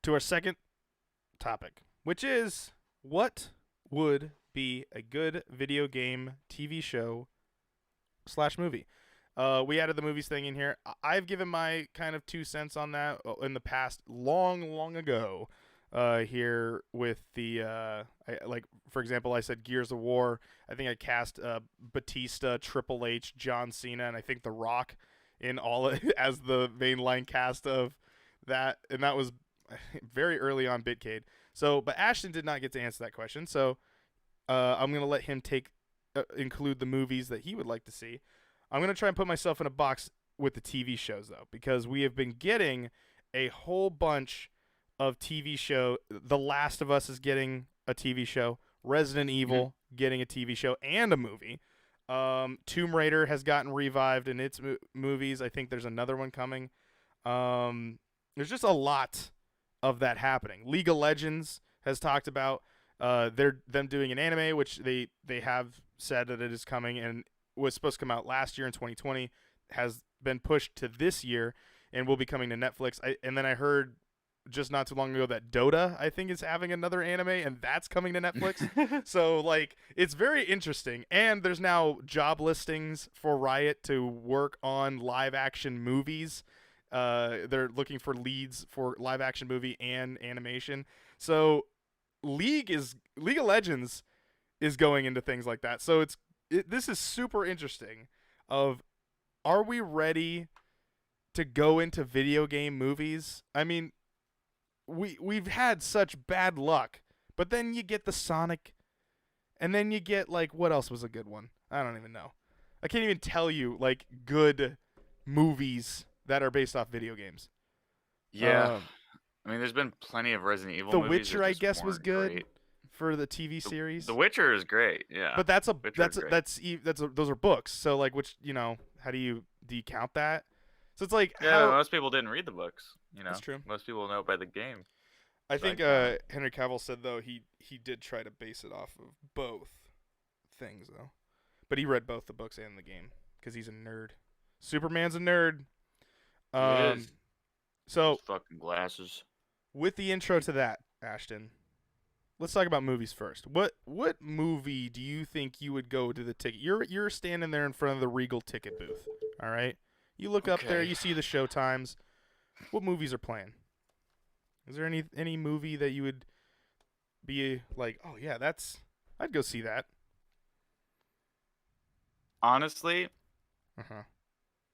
to our second topic, which is what would be a good video game TV show slash movie. We added the movies thing in here. I've given my kind of 2 cents on that in the past, long ago. Here with the for example, I said Gears of War. I think I cast Batista, Triple H, John Cena, and I think The Rock in all as the mainline cast of that, and that was very early on Bitcade. So, but Ashton did not get to answer that question, so I'm gonna let him include the movies that he would like to see. I'm gonna try and put myself in a box with the TV shows though, because we have been getting a whole bunch of TV show. The Last of Us is getting a TV show. Resident Evil getting a TV show and a movie. Tomb Raider has gotten revived in its movies. I think there's another one coming. There's just a lot of that happening. League of Legends has talked about them doing an anime, which they have said that it is coming and was supposed to come out last year in 2020, has been pushed to this year and will be coming to Netflix. And then I heard just not too long ago that Dota, I think, is having another anime, and that's coming to Netflix. So, like, it's very interesting. And there's now job listings for Riot to work on live-action movies. They're looking for leads for live-action movie and animation. So, League of Legends is going into things like that. So, this is super interesting. Are we ready to go into video game movies? I mean, we've had such bad luck, but then you get the Sonic, and then you get, like, what else was a good one? I don't even know. I can't even tell you, like, good movies that are based off video games. Yeah. I mean, there's been plenty of Resident Evil The movies. Witcher, I guess, was good for the TV series. The Witcher is great, yeah. But those are books. So, like, which, how do you count that? So it's like, most people didn't read the books. That's true. Most people know by the game. I think Henry Cavill said though he did try to base it off of both things though, but he read both the books and the game because he's a nerd. Superman's a nerd. He is. So those fucking glasses. With the intro to that, Ashton, let's talk about movies first. What movie do you think you would go to the ticket? You're standing there in front of the Regal ticket booth. All right. You look up there, you see the show times. What movies are playing? Is there any movie that you would be like, oh yeah, I'd go see that? Honestly,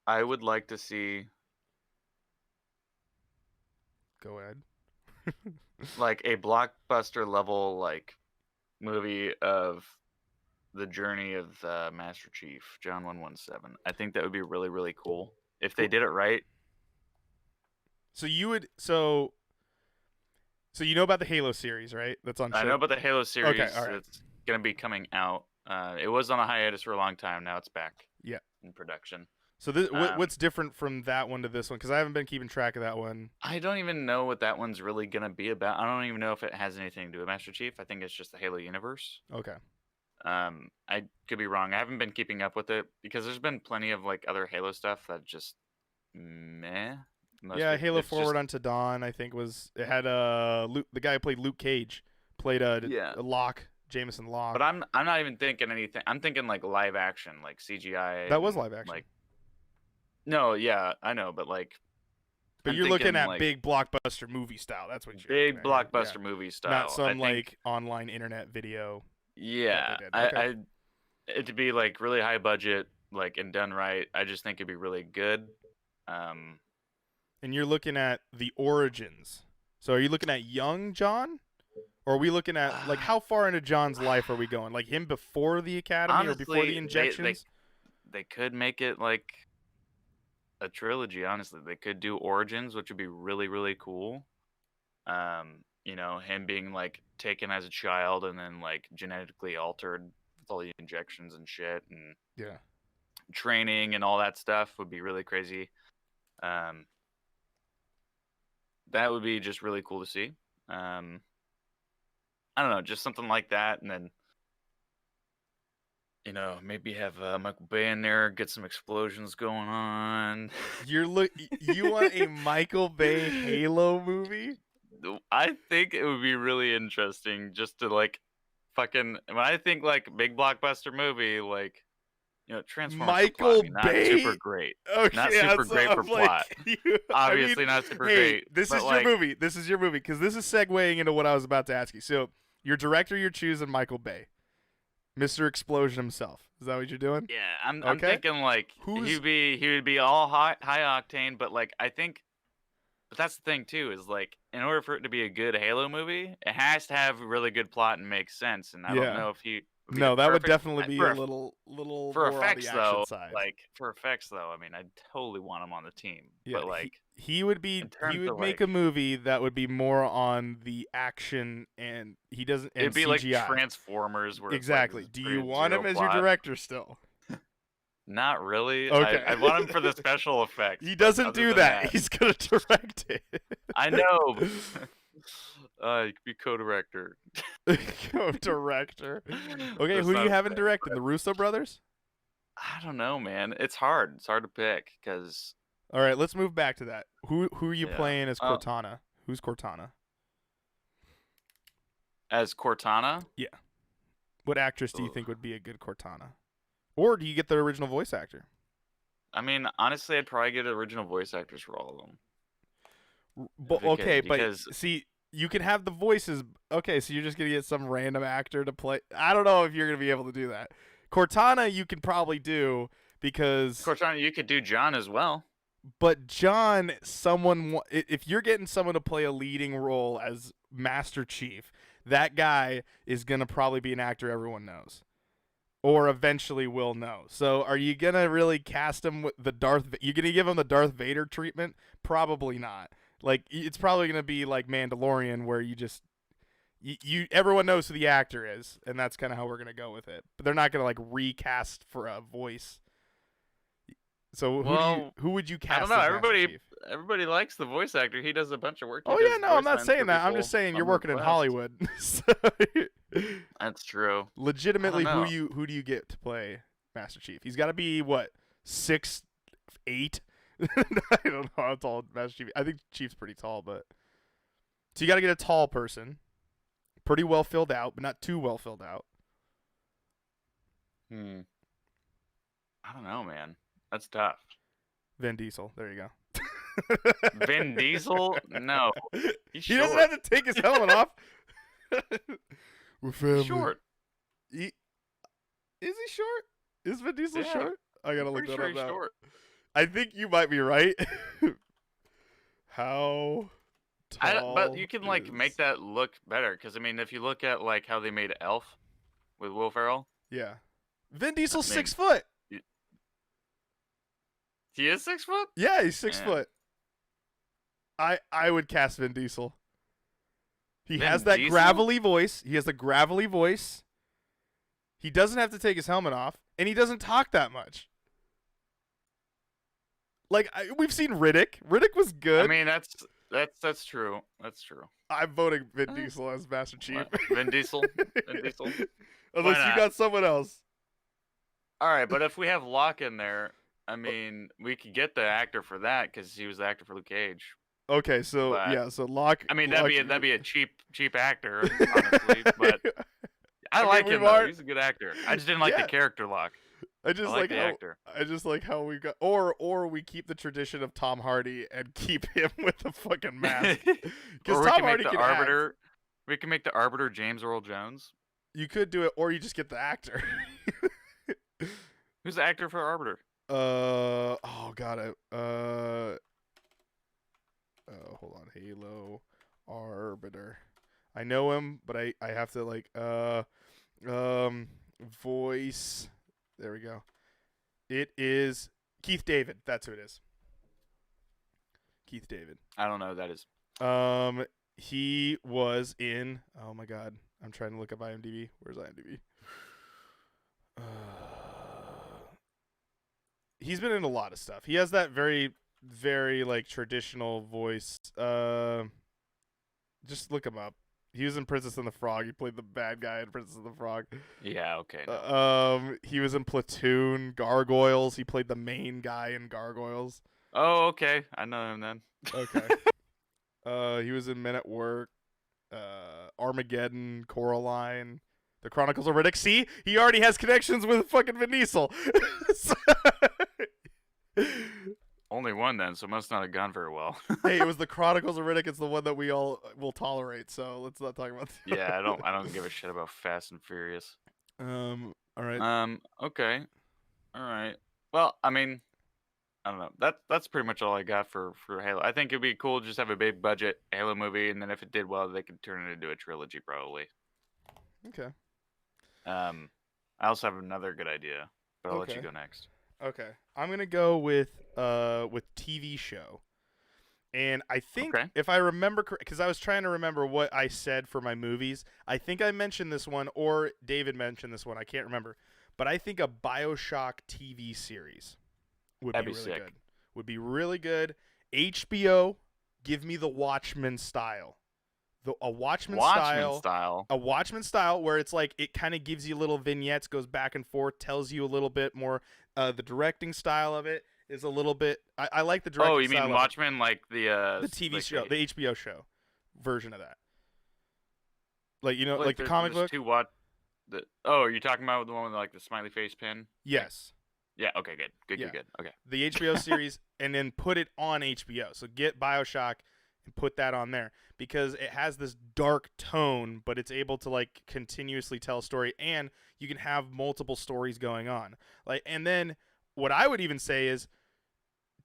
I would like to see. Go ahead. Like a blockbuster level movie of the journey of Master Chief, John 117. I think that would be really, really cool if they did it right. So you would so you know about the Halo series, right? That's on. I know about the Halo series. Okay, all right. It's gonna be coming out. It was on a hiatus for a long time. Now it's back. Yeah. In production. So what's different from that one to this one? Because I haven't been keeping track of that one. I don't even know what that one's really gonna be about. I don't even know if it has anything to do with Master Chief. I think it's just the Halo universe. Okay. I could be wrong. I haven't been keeping up with it because there's been plenty of other Halo stuff that just meh. Halo Forward Unto Dawn, I think it had the guy who played Luke Cage played a Locke, Jameson Locke. But I'm not even thinking anything. I'm thinking live action, like CGI. That was live action. No, yeah, I know, but But you're looking at big blockbuster movie style. That's what you're big blockbuster movie style. Not some online internet video. Yeah, it to be really high budget, and done right. I just think it'd be really good. And you're looking at the origins. So are you looking at young John? Or are we looking at, how far into John's life are we going? Like him before the academy honestly, or before the injections? They could make it a trilogy, honestly. They could do origins, which would be really, really cool. Him being, taken as a child and then, genetically altered with all the injections and shit and training and all that stuff would be really crazy. That would be just really cool to see. I don't know, just something like that, and then maybe have Michael Bay in there, get some explosions going on. You want a Michael Bay Halo movie? I think it would be really interesting just to like fucking when I think like big blockbuster movie, like Transformers for plot. I Michael mean, not super Bay. great. Not Okay, super that's great for I'm like, plot. I mean, Obviously not super hey, great. this But is your like movie. This is your movie because this is segueing into what I was about to ask you. So, your director you're choosing Michael Bay, Mr. Explosion himself. Is that what you're doing? yeah, I'm Okay. thinking like Who's he would be all high octane, but like I think but that's the thing too, is like in order for it to be a good Halo movie, it has to have a really good plot and make sense. And I don't yeah? know if he would be the No, that would perfect definitely be for a little for more on the effects action though. side. Like for effects though, I mean, I totally want him on the team. Yeah, But like he would in be he terms would of make like, a movie that would be more on the action and he doesn't and it'd be like CGI. Transformers, where it's like Exactly. Do you pretty want zero him as your plot. director still? Not really. Okay. I want him for the special effects. He But doesn't other do than that. that, He's gonna direct it. I know. You could be co-director. Co-director. Okay, That's who do you not have in fair, directing? but The Russo brothers? I don't know, man. It's hard. It's hard to pick because All right, let's move back to that. Who are you yeah. playing as Cortana? Who's Cortana? As Cortana, Yeah. What actress do you ugh. think would be a good Cortana? Or do you get the original voice actor? I mean, honestly, I'd probably get original voice actors for all of them. But If it okay, could, but because see, you can have the voices. Okay, so you're just gonna get some random actor to play. I don't know if you're gonna be able to do that. Cortana, you can probably do because, Cortana, you could do John as well. but John, if you're getting someone to play a leading role as Master Chief, that guy is gonna probably be an actor everyone knows, or eventually will know. So, are you gonna really cast him with the Darth? You gonna give him the Darth Vader treatment? Probably not. Like it's probably gonna be like Mandalorian, where you everyone knows who the actor is, and that's kind of how we're gonna go with it. But they're not gonna like recast for a voice. So who would you cast? I don't know. As Master Chief? Everybody likes the voice actor. He does a bunch of work. Oh yeah, no, I'm not saying that. I'm just saying you're working in Hollywood. So, That's true. legitimately, I don't know. who do you get to play Master Chief? He's got to be what 6'8". I don't know how tall Master Chief. I think Chief's pretty tall, but so you got to get a tall person, pretty well filled out, but not too well filled out. I don't know, man. That's tough. Vin Diesel. There you go. Vin Diesel? No. He doesn't have to take his helmet off. We're family. Short. Is he short? Is Vin Diesel Yeah, short? I gotta look Pretty that sure up he's now. short. I think you might be right. How tall? But you can like is- make that look better because I mean, if you look at like how they made Elf with Will Ferrell, Yeah. Vin Diesel's I mean, 6 foot. he is 6 foot. Yeah, he's 6 Man. foot. I would cast Vin Diesel. He Vin has that Diesel? gravelly voice. He has the gravelly voice. He doesn't have to take his helmet off, and he doesn't talk that much. Like we've seen Riddick. Riddick was good. I mean, that's true. That's true. I'm voting Vin Diesel as Master Chief. What? Vin Diesel. Vin Diesel. Unless you not? got someone else. All right, but if we have Locke in there, I mean, we could get the actor for that because he was the actor for Luke Cage. Okay, so But- yeah, so Locke. I mean, Locke, that'd be a cheap actor, honestly. But I mean, like we've him though. already- He's a good actor. I just didn't like Yeah. the character Locke. I just I like like the how actor. I just like how we got or we keep the tradition of Tom Hardy and keep him with the fucking mask. Or Because we Tom can Hardy make the can act. Arbiter. We can make the Arbiter James Earl Jones. You could do it, or you just get the actor. Who's the actor for Arbiter? Oh god, hold on, Halo Arbiter. I know him, but I have to like voice. There we go. It is Keith David. That's who it is. Keith David. I don't know who that is. He was in. Oh my god, I'm trying to look up IMDb. Where's IMDb? He's been in a lot of stuff. He has that very, very like traditional voice. Just look him up. He was in Princess and the Frog. He played the bad guy in Princess and the Frog. Yeah, okay. No. He was in Platoon, Gargoyles. He played the main guy in Gargoyles. Oh, okay. I know him then. Okay. He was in Men at Work. Armageddon, Coraline, The Chronicles of Riddick. See, he already has connections with fucking Vin Diesel. Only one then, so it must not have gone very well. Hey, it was The Chronicles of Riddick. It's the one that we all will tolerate. So let's not talk about. Yeah, I don't give a shit about Fast and Furious. All right. Okay. All right. Well, I mean, I don't know. That's pretty much all I got for Halo. I think it'd be cool to just have a big budget Halo movie, and then if it did well, they could turn it into a trilogy probably. Okay. I also have another good idea, but I'll let you Okay. go next. Okay. I'm gonna go with TV show. And I think Okay. if I remember correct, because I was trying to remember what I said for my movies, I think I mentioned this one or David mentioned this one. I can't remember, but I think a Bioshock TV series would That'd be be really sick. good. Would be really good. HBO, give me the Watchmen style. A Watchmen Watchmen style. style. A Watchmen style where it's like it kind of gives you little vignettes, goes back and forth, tells you a little bit more. The directing style of it is a little bit. I like the directing Oh, you style mean of it. Watchmen, like The TV like show, the HBO show version of that. Like like like the comic there's book. two what the oh, are you talking about the one with like the smiley face pin? Yes. Yeah. Okay. Good. Good. Yeah. Good. Good. Okay. The HBO series, and then put it on HBO. So get Bioshock and put that on there because it has this dark tone, but it's able to like continuously tell a story, and you can have multiple stories going on. Like, and then what I would even say is,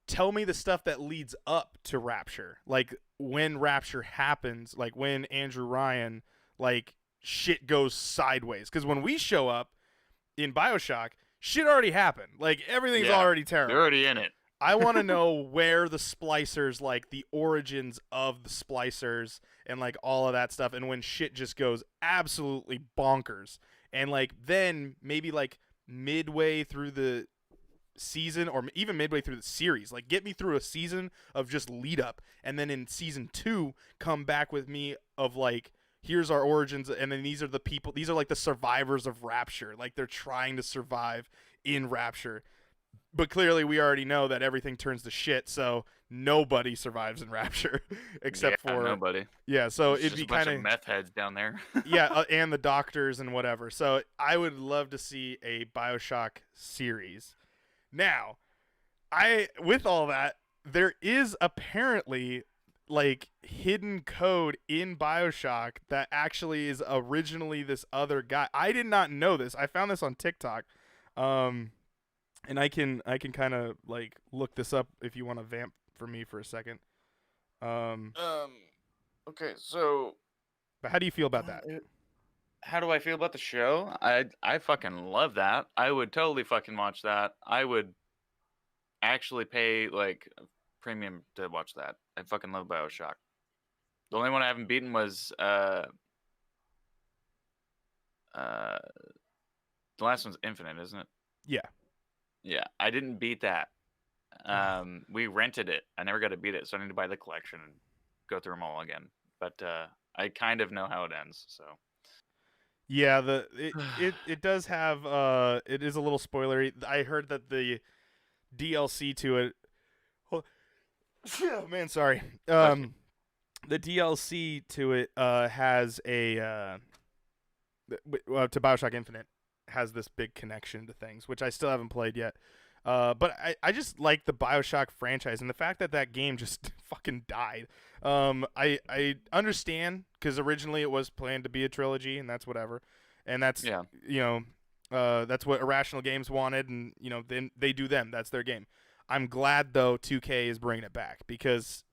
tell me the stuff that leads up to Rapture, like when Rapture happens, like when Andrew Ryan, like shit goes sideways. Because when we show up in Bioshock, shit already happened. Like everything's Yeah. already They're terrible. already in it. I want to know where the splicers, like the origins of the splicers and like all of that stuff, and when shit just goes absolutely bonkers. And like then maybe like midway through the season or even midway through the series, like get me through a season of just lead up, and then in season 2 come back with me of like, here's our origins, and then these are the people, these are like the survivors of Rapture, like they're trying to survive in Rapture. But clearly we already know that everything turns to shit, so nobody survives in Rapture except Yeah, for nobody. so It's it'd just be a bunch kind of of meth heads down there. and the doctors and whatever. So I would love to see a Bioshock series. Now, with all that, there is apparently like hidden code in Bioshock that actually is originally this other guy. I did not know this. I found this on TikTok. And I can kind of like look this up if you want to vamp for me for a second. Um, Okay, so but how do you feel about that? how do I feel about the show? I fucking love that. I would totally fucking watch that. I would actually pay like a premium to watch that. I fucking love BioShock. The only one I haven't beaten was the last one's Infinite, isn't it? Yeah. Yeah, I didn't beat that. We rented it. I never got to beat it, so I need to buy the collection and go through them all again. But I kind of know how it ends, so. Yeah, it does have it is a little spoilery. I heard that the DLC to it. Oh, man, sorry. The DLC to it has a to Bioshock Infinite has this big connection to things, which I still haven't played yet. But I just like the Bioshock franchise, and the fact that that game just fucking died. I understand, because originally it was planned to be a trilogy, and that's whatever, and that's Yeah. that's what Irrational Games wanted, and then they do them. That's their game. I'm glad though 2K is bringing it back, because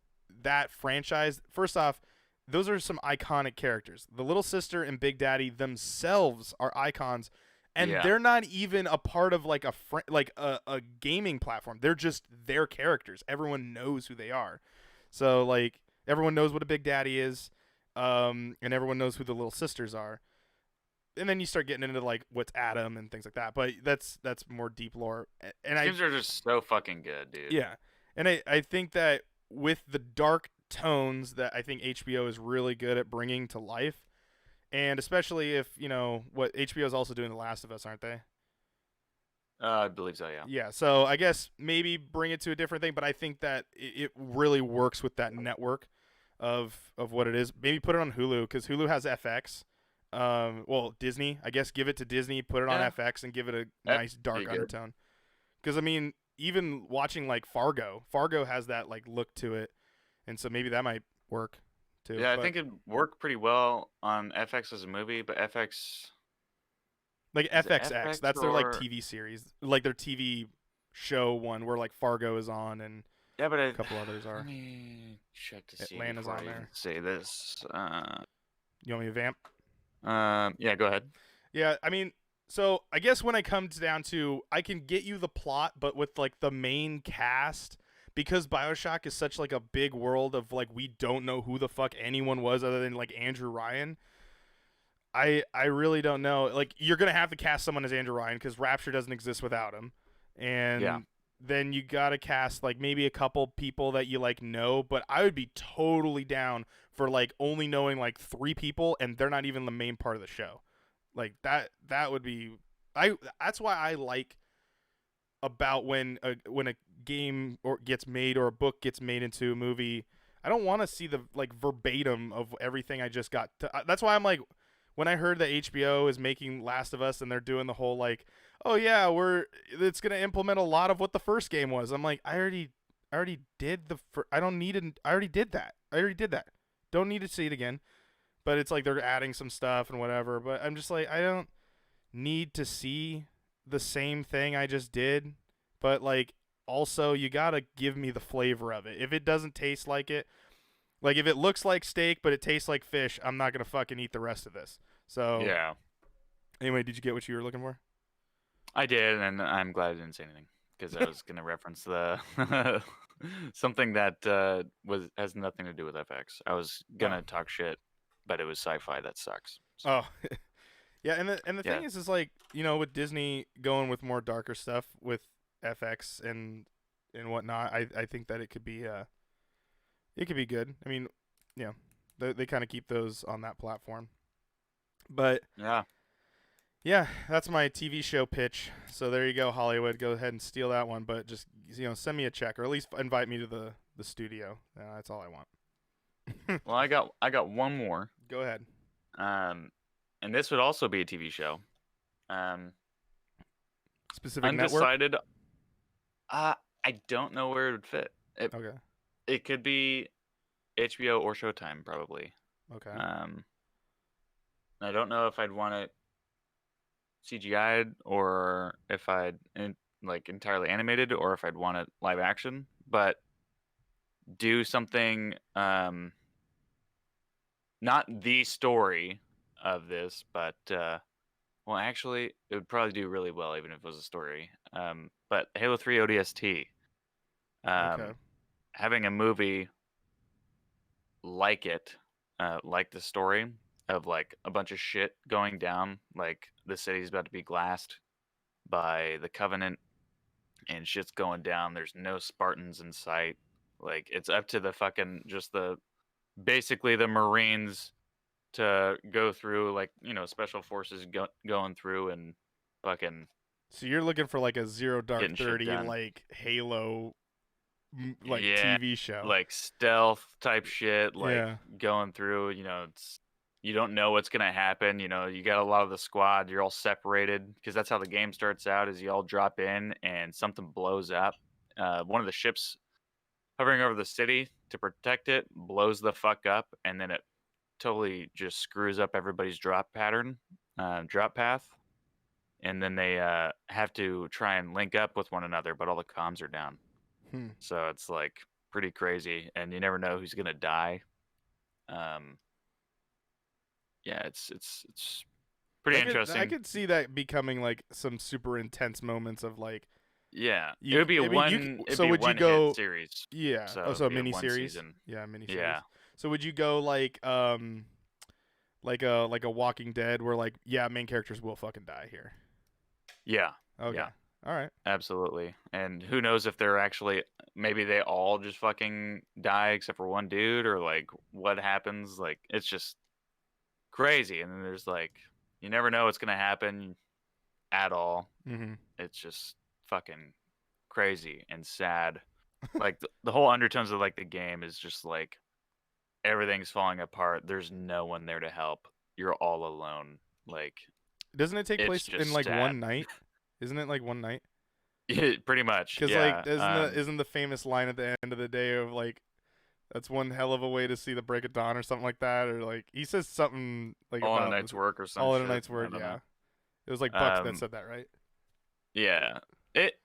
that franchise, first off, those are some iconic characters. The little sister and Big Daddy themselves are icons, and Yeah. they're not even a part of like a gaming platform. They're just their characters. Everyone knows who they are. So like everyone knows what a Big Daddy is, and everyone knows who the little sisters are. And then you start getting into like what's Adam and things like that. But that's more deep lore. And Games are just so fucking good, dude. yeah, and I think that with the dark tones that I think HBO is really good at bringing to life, and especially if what HBO is also doing The Last of Us, aren't they? I believe so, yeah. Yeah, so I guess maybe bring it to a different thing, but I think that it really works with that network. of what it is. Maybe put it on Hulu because Hulu has FX. Well, Disney, I guess, give it to Disney, put it on Yeah, FX, and give it a that'd nice be dark good. undertone. Because I mean, even watching like Fargo has that like look to it, and so maybe that might work too. Yeah, I But think it'd work pretty well on FX as a movie, but FX like is it FXX, FX that's their like or TV series, like their TV show one where like Fargo is on and yeah, but a couple others let are. me check to see Atlanta's before on I even there. say this. You want me to vamp? Yeah, go ahead. Yeah, I mean, so I guess when it comes down to, I can get you the plot, but with like the main cast, because Bioshock is such like a big world of like we don't know who the fuck anyone was other than like Andrew Ryan. I really don't know. Like you're gonna have to cast someone as Andrew Ryan because Rapture doesn't exist without him, Yeah, and then you gotta cast like maybe a couple people that you like know. But I would be totally down for like only knowing like 3 people and they're not even the main part of the show. Like that would be I. That's why I like about when a game or gets made or a book gets made into a movie. I don't want to see the like verbatim of everything I just got. That's why I'm like, when I heard that HBO is making Last of Us and they're doing the whole like, oh yeah, it's gonna implement a lot of what the first game was. I'm like, I already did I don't need it. I already did that. I already did that. Don't need to see it again. But it's like they're adding some stuff and whatever. But I'm just like, I don't need to see the same thing I just did, but like also you gotta give me the flavor of it. If it doesn't taste like it, like if it looks like steak but it tastes like fish, I'm not gonna fucking eat the rest of this. So yeah, anyway, did you get what you were looking for? I did, and I'm glad I didn't say anything because I was gonna reference the something that was has nothing to do with FX. I was Oh, gonna talk shit, but it was sci-fi that sucks. So oh, yeah. And the thing yeah, is like with Disney going with more darker stuff with FX and whatnot, I think that it could be good. I mean, yeah, they kind of keep those on that platform, but yeah. yeah, that's my TV show pitch. So there you go, Hollywood. Go ahead and steal that one, but just send me a check or at least invite me to the studio. That's all I want. Well, I got one more, Go ahead. um, and this would also be a TV show. Um, Specific network. Undecided. I don't know where it would fit. Okay. It could be HBO or Showtime probably. Okay. Um, I don't know if I'd want it CGI'd or if like entirely animated or if I'd want it live action, but do something not the story of this, but well actually it would probably do really well even if it was a story. But Halo 3 ODST, Okay. um, having a movie like it, like the story of like a bunch of shit going down, like the city's about to be glassed by the Covenant and shit's going down. There's no Spartans in sight. Like it's up to the fucking just the basically the Marines to go through like special forces going through and fucking So you're looking for like a Zero Dark getting shit 30 done. like Halo like Yeah, TV show. like stealth type shit, like Yeah. going through. You don't know what's gonna happen. You got a lot of the squad. You're all separated because that's how the game starts out. Is you all drop in and something blows up. One of the ships hovering over the city to protect it blows the fuck up, and then it totally just screws up everybody's drop path, and then they have to try and link up with one another, but all the comms are down. Hmm. So it's like pretty crazy, and you never know who's gonna die. Um, yeah, it's pretty I interesting. could see that becoming like some super intense moments of like Yeah, it you. would be a I mean, one it'd so be a would you one hit go? series, Yeah. so Oh, it'd so a be a mini one series. season. Yeah, mini Yeah, series. So would you go like a Walking Dead where like yeah main characters will fucking die here. yeah, Okay. yeah, All right. absolutely. And who knows if they're actually maybe they all just fucking die except for one dude, or like what happens? Like it's just crazy. And then there's like you never know what's gonna happen at all. Mm-hmm. It's just fucking crazy and sad. Like the whole undertones of like the game is just like everything's falling apart. There's no one there to help. You're all alone. Like, Doesn't it take it's place in just like sad. one night? Isn't it like one night? Pretty much, Because like yeah. isn't the famous line at the end of the day of like that's one hell of a way to see the break of dawn or something like that, or like he says something like All in a about night's this work or some all in a shit. night's I work. don't know. Yeah, it was like Buck that Um, said that, right? yeah. It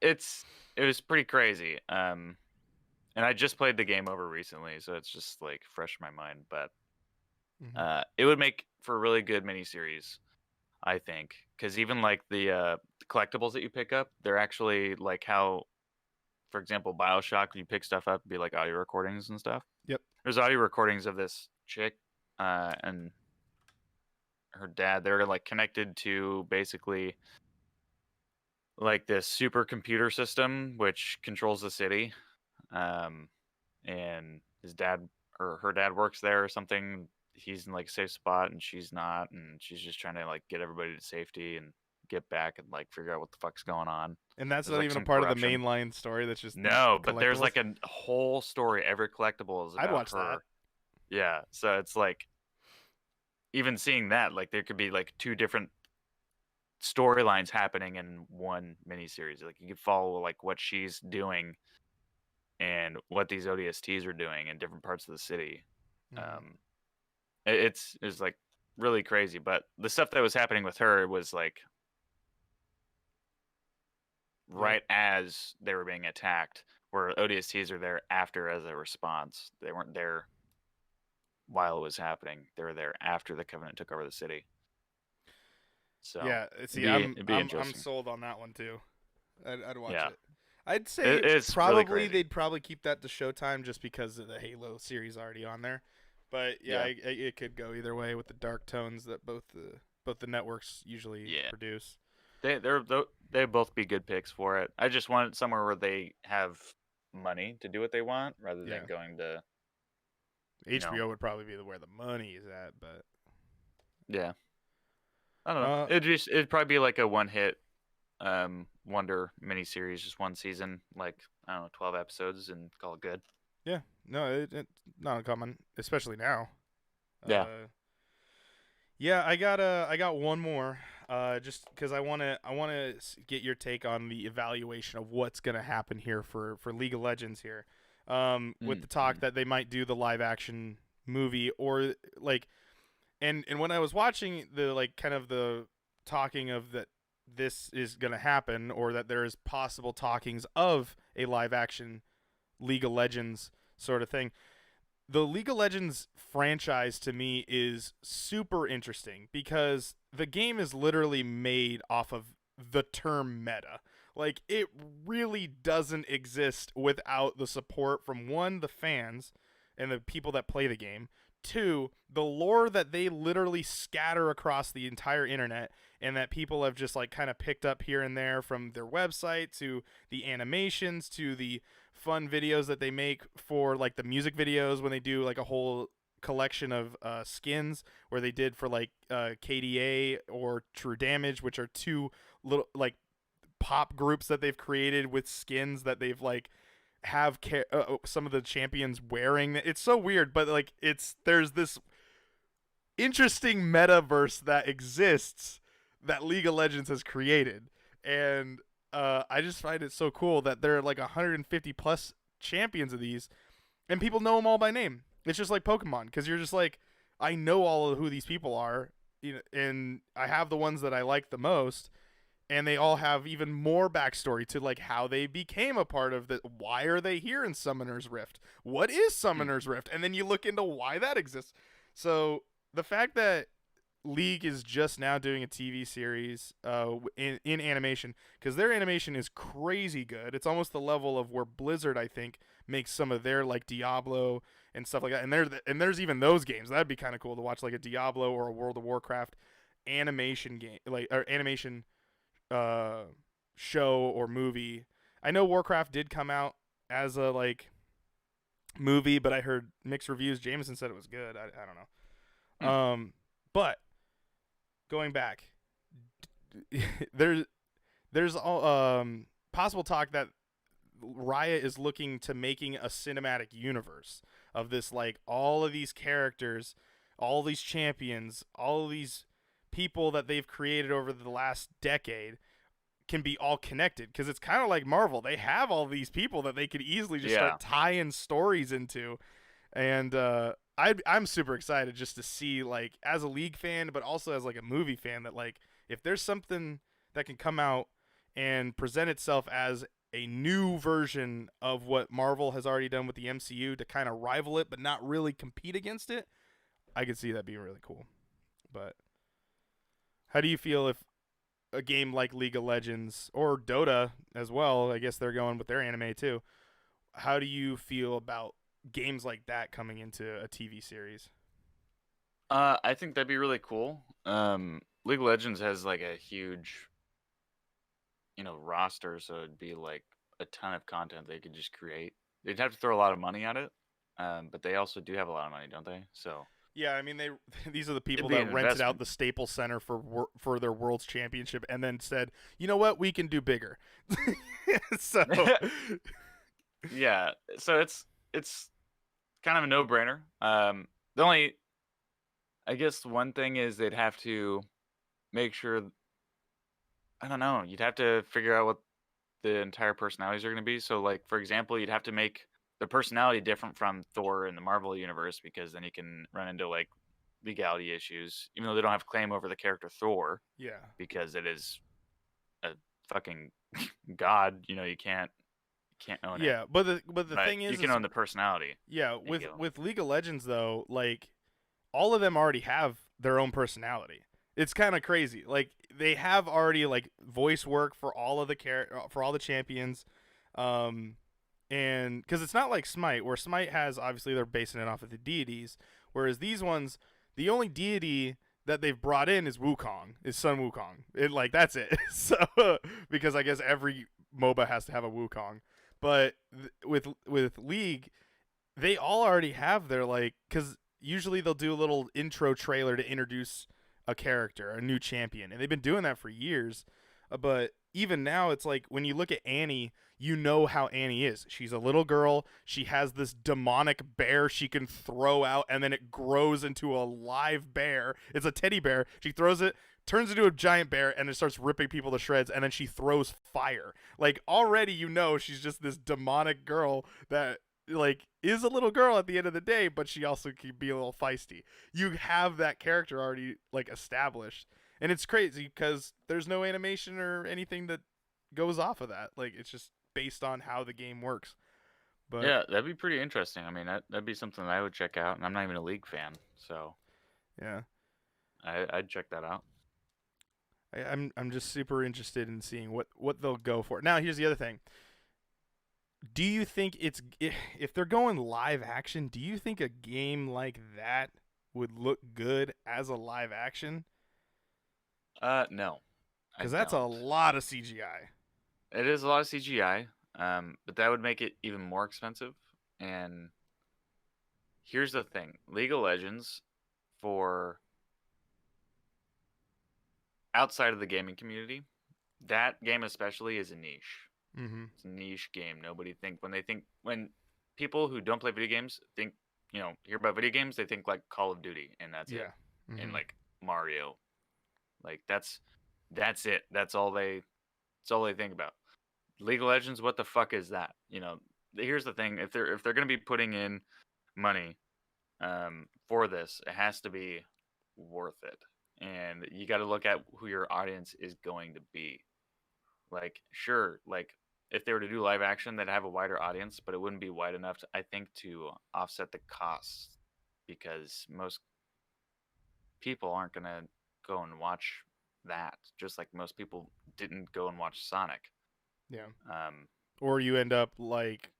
was pretty crazy. And I just played the game over recently, so it's just like fresh in my mind. But Hmm. it would make for a really good miniseries, I think, because even like the collectibles that you pick up, they're actually like how, for example, Bioshock, you pick stuff up, be like audio recordings and stuff. Yep. There's audio recordings of this chick and her dad. They're like connected to basically like this supercomputer system which controls the city. Um, and his dad or her dad works there or something. He's in like a safe spot and she's not, and she's just trying to like get everybody to safety and get back and like figure out what the fuck's going on. And that's There's not like even a some part of the corruption. mainline story. That's just No, but there's collectibles. like a whole story. Every collectible is I'd about watch that. her. Yeah, so it's like even seeing that, like there could be like two different storylines happening in one miniseries. Like you could follow like what she's doing and what these ODSTs are doing in different parts of the city. Hmm. Um, it's like really crazy. But the stuff that was happening with her was like Yep. right as they were being attacked, where ODSTs are there after as a response. They weren't there while it was happening. They were there after the Covenant took over the city. So Yeah. See, I'm it'd be I'm I'm interesting. sold on that one too. I'd watch Yeah, it. I'd say it's really probably crazy. they'd probably keep that to Showtime just because of the Halo series already on there. But yeah, Yeah, it could go either way with the dark tones that both the networks usually yeah. produce. They'd both be good picks for it. I just want it somewhere where they have money to do what they want, rather Yeah, than going to you know HBO would probably be where the money is at, but yeah. I don't know. uh, It'd probably be like a one hit wonder miniseries, just one season, like I don't know, 12 episodes and call it good. yeah, no, it not uncommon, especially now. Yeah. Uh, yeah, I got one more. Just because I wanna get your take on the evaluation of what's gonna happen here for League of Legends here. With the talk Mm-hmm. that they might do the live action movie or like, and when I was watching the like kind of the talking of that this is gonna happen or that there is possible talkings of a live action League of Legends sort of thing, the League of Legends franchise to me is super interesting because the game is literally made off of the term meta. Like it really doesn't exist without the support from one, the fans and the people that play the game, two, the lore that they literally scatter across the entire internet and that people have just like kind of picked up here and there from their website to the animations to the fun videos that they make for like the music videos when they do like a whole collection of skins where they did for like KDA or True Damage, which are two little like pop groups that they've created with skins that they've like have some of the champions wearing. It's so weird, but like there's this interesting metaverse that exists that League of Legends has created, and I just find it so cool that there are like 150 plus champions of these, and people know them all by name. It's just like Pokemon because you're just like, I know all of who these people are, you know, and I have the ones that I like the most, and they all have even more backstory to like how they became a part of the. Why are they here in Summoner's Rift? What is Summoner's Rift? And then you look into why that exists. So the fact that League is just now doing a TV series in animation because their animation is crazy good. It's almost the level of where Blizzard, I think, makes some of their like Diablo and stuff like that. And there's even those games. That'd be kind of cool to watch like a Diablo or a World of Warcraft animation game, like or animation uh, show or movie. I know Warcraft did come out as a like movie, but I heard mixed reviews. Jameson said it was good. I don't know. Hmm. But going back, there's there's possible talk that Riot is looking to making a cinematic universe of this like all of these characters, all these champions, all of these people that they've created over the last decade can be all connected, because it's kind of like Marvel. They have all these people that they could easily just Yeah. start tying stories into, and I'm super excited just to see, like, as a League fan, but also as like a movie fan, that like if there's something that can come out and present itself as a new version of what Marvel has already done with the MCU to kind of rival it but not really compete against it, I could see that being really cool. But how do you feel if a game like League of Legends or Dota as well, I guess they're going with their anime too. How do you feel about games like that coming into a TV series? I think that'd be really cool. League of Legends has like a huge, roster, so it'd be like a ton of content they could just create. They'd have to throw a lot of money at it, but they also do have a lot of money, don't they? So Yeah, I mean they these are the it'd people be that an rented out investment. the Staples Center for their World's Championship and then said, "You know what? We can do bigger." So, Yeah, so it's kind of a no-brainer. The only, I guess, one thing is they'd have to make sure. I don't know. You'd have to figure out what the entire personalities are going to be. So, like, for example, you'd have to make the personality different from Thor in the Marvel universe, because then you can run into like legality issues, even though they don't have claim over the character Thor, yeah. because it is a fucking god. You can't own it, Yeah, but the but thing you is can is own the personality. yeah, And with League of Legends though, like all of them already have their own personality. It's kind of crazy. Like they have already like voice work for all of the for all the champions, um, and because it's not like Smite, where Smite has obviously they're basing it off of the deities, whereas these ones, the only deity that they've brought in is Wukong, is Sun Wukong. It like that's it. So because I guess every MOBA has to have a Wukong, but with League, they all already have their like, because usually they'll do a little intro trailer to introduce a character, a new champion, and they've been doing that for years. But even now, it's like when you look at Annie, you know how Annie is. She's a little girl. She has this demonic bear she can throw out, and then it grows into a live bear. It's a teddy bear. She throws it, turns into a giant bear, and it starts ripping people to shreds, and then she throws fire. Like already you know she's just this demonic girl that like is a little girl at the end of the day, but she also can be a little feisty. You have that character already like established. And it's crazy because there's no animation or anything that goes off of that. Like it's just based on how the game works. But Yeah, that'd be pretty interesting. I mean, that'd be something that I would check out, and I'm not even a League fan, so yeah, I'd check that out. I'm just super interested in seeing what they'll go for. Now here's the other thing. Do you think it's if they're going live action? Do you think a game like that would look good as a live action? No, I Because that's a don't. lot of CGI. It is a lot of CGI, but that would make it even more expensive. And here's the thing: League of Legends, for outside of the gaming community, that game especially is a niche. Mm-hmm. It's a niche game. When people who don't play video games hear about video games, they think like Call of Duty, and that's it. Yeah. And Mm-hmm. like Mario, like that's it. That's all they think about. League of Legends, what the fuck is that? Here's the thing: if they're gonna be putting in money for this, it has to be worth it, and you got to look at who your audience is going to be. Like, sure, like if they were to do live action, they'd have a wider audience, but it wouldn't be wide enough, I think, to offset the costs, because most people aren't gonna go and watch that, just like most people didn't go and watch Sonic. Yeah. Um, Or you end up like,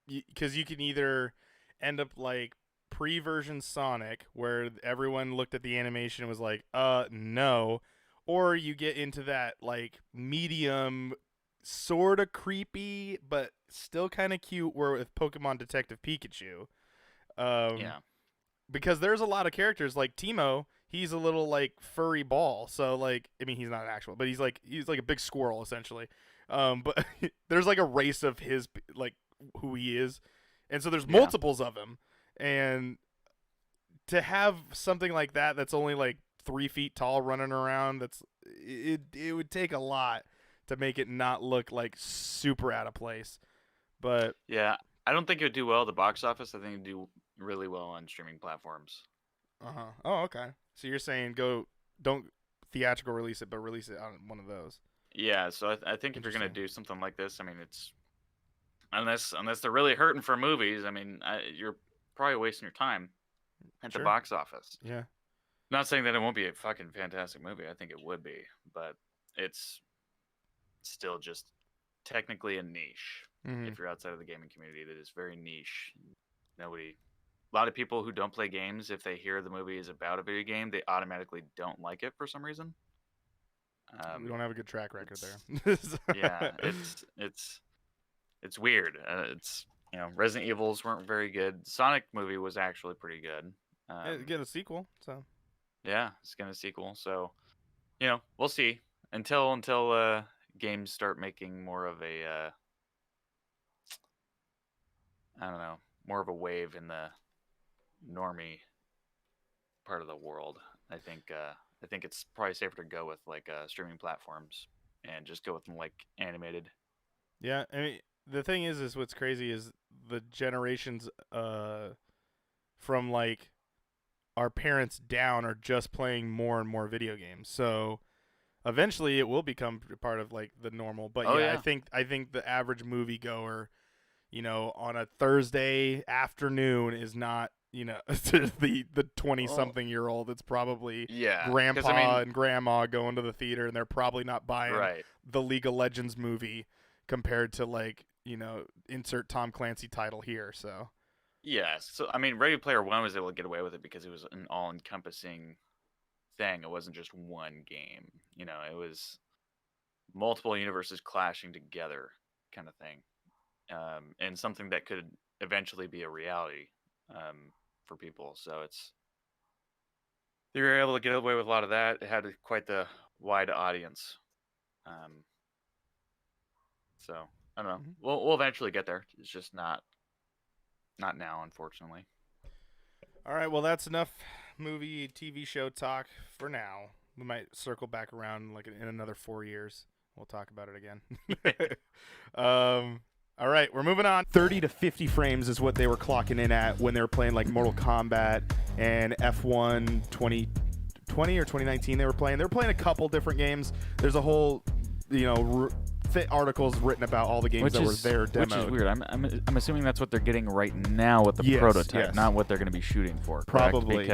because you can either end up like pre-version Sonic, where everyone looked at the animation and was like, no, or you get into that like medium, sort of creepy but still kind of cute, where with Pokemon Detective Pikachu, um, yeah, because there's a lot of characters like Timo. He's a little like furry ball, so like I mean he's not actual, but he's like a big squirrel essentially. But there's like a race of his like who he is, and so there's yeah, multiples of him, And to have something like that that's only like 3 feet tall running around, it would take a lot to make it not look like super out of place. But Yeah, I don't think it would do well at the box office. I think it'd do really well on streaming platforms. oh, okay. So you're saying don't theatrical release it, but release it on one of those. Yeah, so I think if you're gonna Interesting. do something like this, I mean, it's unless they're really hurting for movies. I mean, you're probably wasting your time at the Sure. box office. Yeah. Not saying that it won't be a fucking fantastic movie. I think it would be, but it's still just technically a niche. Mm-hmm. If you're outside of the gaming community, that is very niche. Nobody, a lot of people who don't play games, if they hear the movie is about a video game, they automatically don't like it for some reason. We don't have a good track record It's there. yeah, it's weird. It's Resident Evils weren't very good. Sonic movie was actually pretty good. Get a sequel. So Yeah, it's gonna sequel. So we'll see until games start making more of a I don't know, more of a wave in the normie part of the world. I think it's probably safer to go with like streaming platforms and just go with them like animated. yeah, I mean the thing is what's crazy is the generations from like our parents down are just playing more and more video games. So eventually it will become part of like the normal. But Oh yeah, yeah, I think the average moviegoer, on a Thursday afternoon is not, the 20-something-year-old. It's probably yeah. Because I grandpa mean, and grandma going to the theater, and they're probably not buying right. the League of Legends movie compared to like, insert Tom Clancy title here. So Yes. So I mean, Ready Player One was able to get away with it because it was an all-encompassing thing. It wasn't just one game. It was multiple universes clashing together, kind of thing, and something that could eventually be a reality for people. So they were able to get away with a lot of that. It had quite the wide audience. Um, so I don't know. mhm. We'll eventually get there. It's just not now, unfortunately. All right, well that's enough movie TV show talk for now. We might circle back around like in another 4 years. We'll talk about it again. All right, we're moving on. 30 to 50 frames is what they were clocking in at when they were playing like Mortal Kombat and F1 2020 or 2019 they were playing. They were playing a couple different games. There's a whole, articles written about all the games were there demoed. Which is weird. I'm assuming that's what they're getting right now with the Yes, prototype, yes. not what they're going to be shooting for. Correct? Probably. Because